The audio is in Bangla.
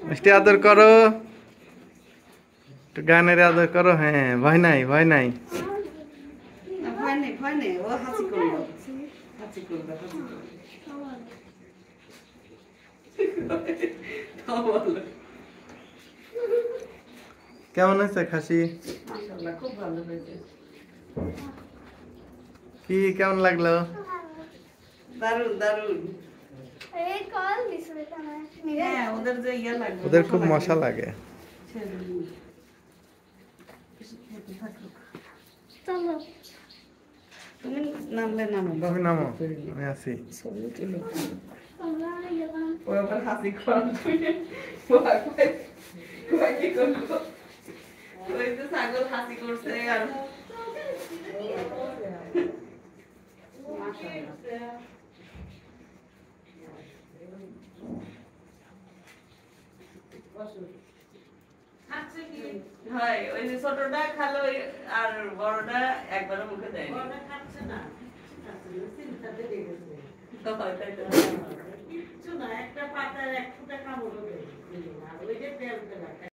মিষ্টি আদর করো, একটু গানের আদর করো। হ্যাঁ, ভয় নাই, ভয় নাই। ভয় নেই, ভয় নেই, ও হাসি করলো, হাসি করবে, হাসি করবে। কেমন হয়েছে খাসি? মাশাআল্লাহ, খুব ভালো হয়েছে। কি কেমন লাগলো? দারুন দারুন। হ্যাঁ, ওদের যে ইয়া লাগবে, ওদের খুব মশা লাগে। তুমি নামলে নামো, তুমি নামো, আমি আছি। ও আবার হাসি করবে, কি করবো, ওই তো ছাগল হাসি করছে আর হয় ওই যে ছোটটা খালো আর বড়টা একবারও মুখে দেয় বড়টা খাচ্ছে না কিচ্ছু না একটা পাতার এক ফুটা কামড় দেয় ওই যে তেল